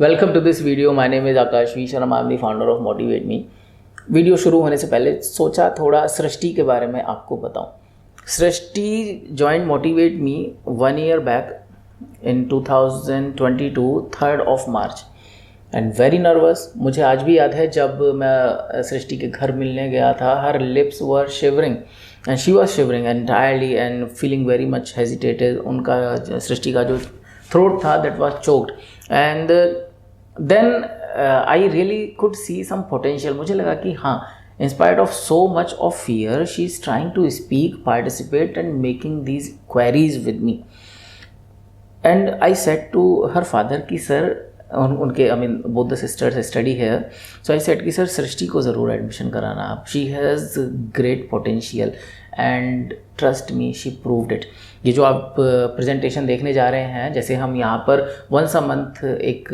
Welcome to this video. My name is Aakash V Sharma. I am the founder of motivate me. Video शुरू होने से पहले सोचा थोड़ा सृष्टि के बारे में आपको बताऊं. Srishti joined motivate me 1 year back in 2022 3rd of March and very nervous. मुझे आज भी याद है जब मैं सृष्टि के घर मिलने गया था, her lips were shivering and she was shivering entirely and feeling very much hesitated. उनका सृष्टि का जो थ्रोट था that was choked and then I really could see some potential. मुझे लगा कि हाँ, in spite of so much of fear, she is trying to speak, participate and making these queries with me. And I said to her father कि sir उनके both the sisters study here, so I said कि sir सृष्टि को ज़रूर admission कराना आप. She has great potential and trust me, she proved it. ये जो आप प्रेजेंटेशन देखने जा रहे हैं, जैसे हम यहाँ पर once a month एक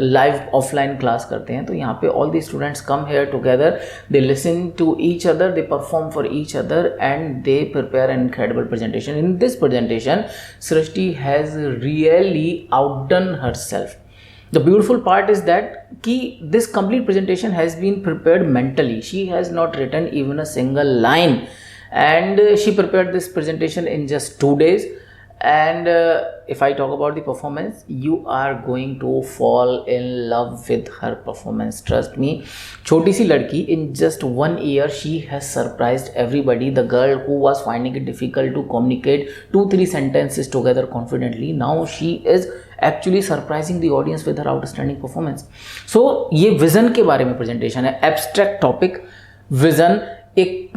लाइव ऑफलाइन क्लास करते हैं, तो यहाँ पे all the students come here together, they listen to each other, they perform for each other and they prepare an incredible presentation. In this presentation, Srishti has really outdone herself. The beautiful part is that this complete presentation has been prepared mentally. She has not written even a single line. And she prepared this presentation in just 2 days. And if I talk about the performance, you are going to fall in love with her performance. Trust me. छोटी सी लड़की, in just 1 year, she has surprised everybody. The girl who was finding it difficult to communicate 2-3 sentences together confidently, now she is actually surprising the audience with her outstanding performance. So ये vision के बारे में presentation है. Abstract topic, vision. एक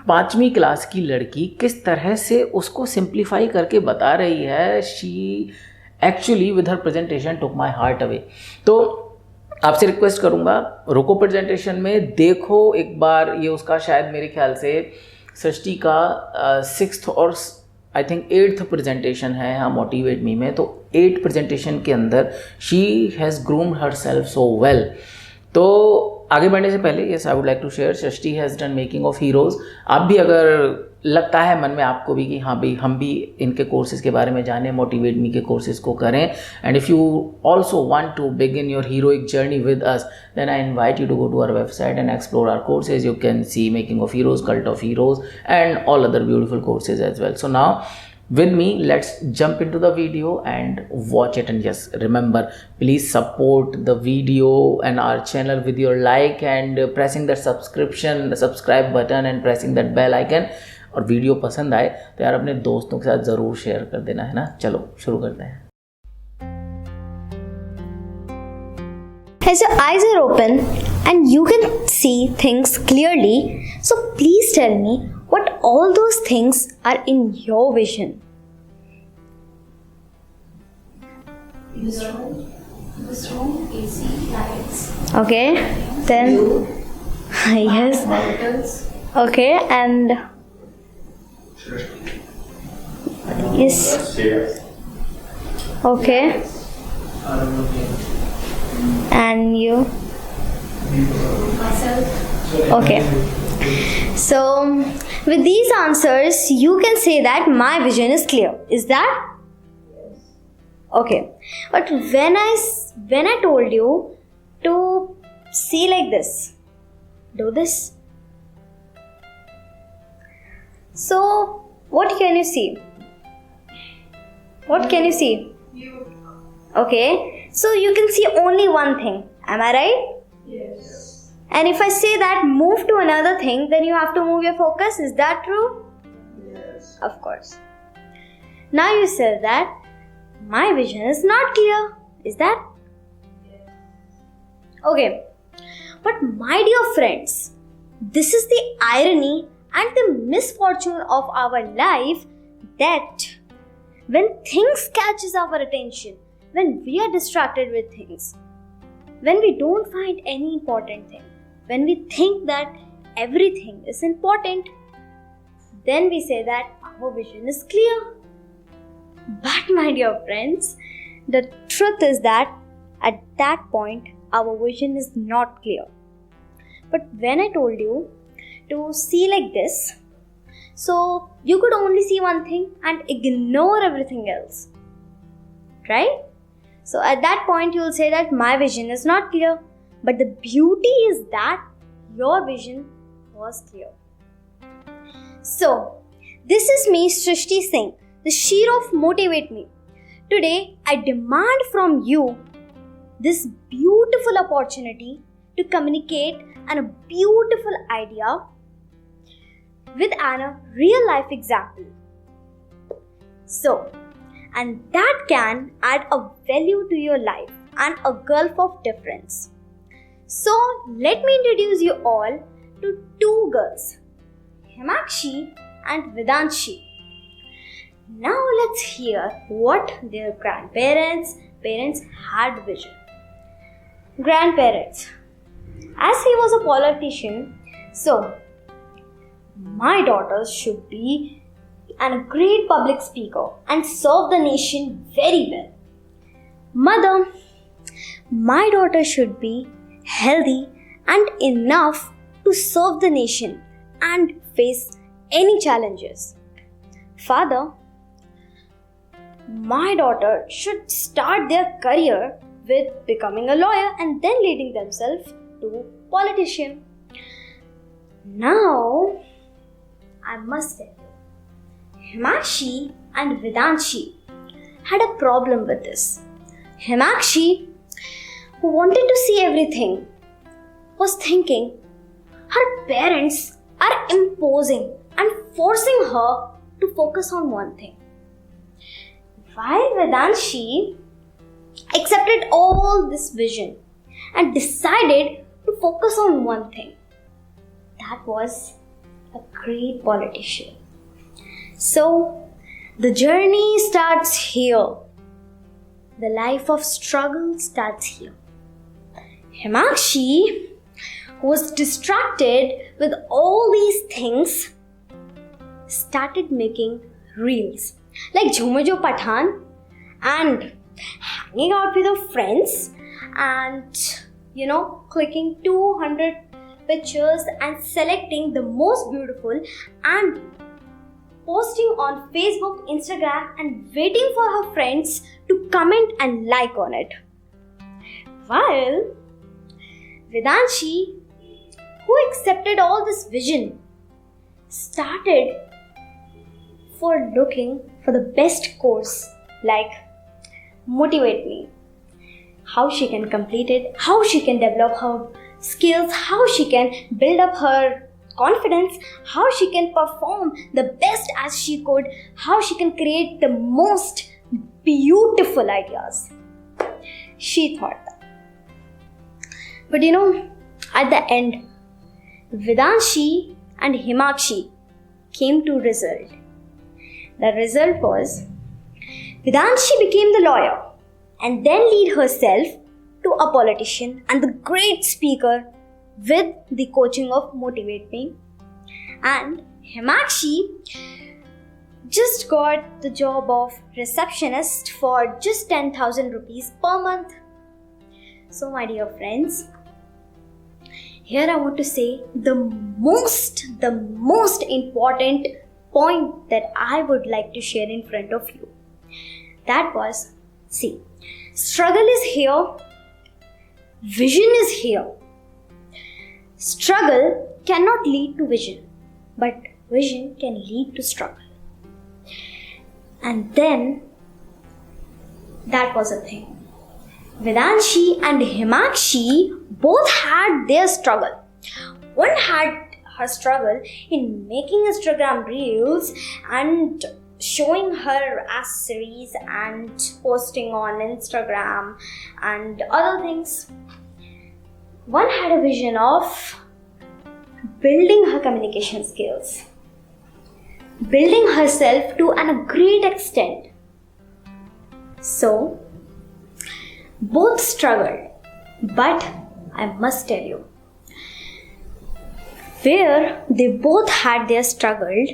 पाँचवीं class की लड़की किस तरह से उसको सिंप्लीफाई करके बता रही है. She actually with her presentation took my heart away. तो आपसे रिक्वेस्ट करूँगा, रुको प्रेजेंटेशन में, देखो एक बार. ये उसका शायद मेरे ख्याल से सृष्टि का 6th और आई थिंक 8th प्रेजेंटेशन है यहाँ मोटिवेट मी में. तो 8 प्रेजेंटेशन के अंदर she has groomed herself so well. तो आगे बढ़ने से पहले yes I would like to share, Srishti has done making of heroes. आप भी अगर लगता है मन में आपको भी कि हाँ भाई हम भी इनके कोर्सेज़ के बारे में जानें, मोटिवेट मी के कोर्सेज़ को करें, and if you also want to begin your heroic journey with us, then I invite you to go to our website and explore our courses. You can see making of heroes, cult of heroes and all other beautiful courses as well. So now with me, let's jump into the video and watch it. And yes, remember, please support the video and our channel with your like and pressing that subscribe button and pressing that bell icon. और video पसंद आए तो यार अपने दोस्तों के साथ ज़रूर शेयर कर देना, है ना. चलो शुरू करते हैं. As your eyes are open and you can see things clearly, so please tell me what all those things are in your vision. This room, AC, lights. Okay, then yes. Monitors. Okay, and yes. Okay. And you? Myself. Okay. So, with these answers, you can say that my vision is clear. Is that? Okay. But when I told you to see like this, do this. So, what can you see? What can you see? You. Okay. So, you can see only one thing. Am I right? Yes. And if I say that move to another thing, then you have to move your focus. Is that true? Yes. Of course. Now you said that my vision is not clear. Is that? Okay. But my dear friends, this is the irony and the misfortune of our life, that when things catches our attention, when we are distracted with things, when we don't find any important thing, when we think that everything is important, then we say that our vision is clear. But my dear friends, the truth is that at that point, our vision is not clear. But when I told you to see like this, so you could only see one thing and ignore everything else, right? So at that point, you will say that my vision is not clear. But the beauty is that your vision was clear. So, this is me, Srishti Singh, the sheer of Motivate Me. Today, I demand from you this beautiful opportunity to communicate a beautiful idea with a real life example. So, and that can add a value to your life and a gulf of difference. So, let me introduce you all to two girls, Himakshi and Vedanshi. Now let's hear what their parents had vision. Grandparents. As he was a politician, so my daughter should be a great public speaker and serve the nation very well. Mother, my daughter should be healthy and enough to serve the nation and face any challenges. Father, my daughter should start their career with becoming a lawyer and then leading themselves to politician. Now, I must tell you, Himakshi and Vedanshi had a problem with this. Himakshi, who wanted to see everything, was thinking her parents are imposing and forcing her to focus on one thing. While Vedanshi accepted all this vision and decided to focus on one thing, that was a great politician. So, the journey starts here. The life of struggle starts here. Himakshi, who was distracted with all these things, started making reels like Jhumajo Pathan and hanging out with her friends and clicking 200 pictures and selecting the most beautiful and posting on Facebook, Instagram and waiting for her friends to comment and like on it. While Vedanshi, who accepted all this vision, started for looking for the best course like Motivate Me. How she can complete it, how she can develop her skills, how she can build up her confidence, how she can perform the best as she could, how she can create the most beautiful ideas. She thought that. But at the end, Vedanshi and Himakshi came to result. The result was Vedanshi became the lawyer and then lead herself to a politician and the great speaker with the coaching of Motivate Me. And Himakshi just got the job of receptionist for just 10,000 rupees per month. So my dear friends, here I want to say the most important point that I would like to share in front of you. That was, see, struggle is here, vision is here. Struggle cannot lead to vision, but vision can lead to struggle. And then, that was a thing. Vedanshi and Himakshi both had their struggle. One had her struggle in making Instagram reels and showing her accessories and posting on Instagram and other things. One had a vision of building her communication skills, building herself to a great extent. So, both struggled, but I must tell you, where they both had their struggle,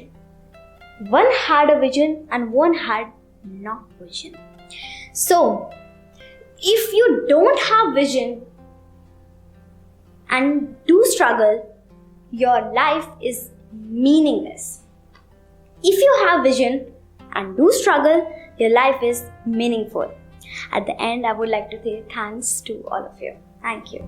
one had a vision and one had not vision. So, if you don't have vision and do struggle, your life is meaningless. If you have vision and do struggle, your life is meaningful. At the end, I would like to say thanks to all of you. Thank you.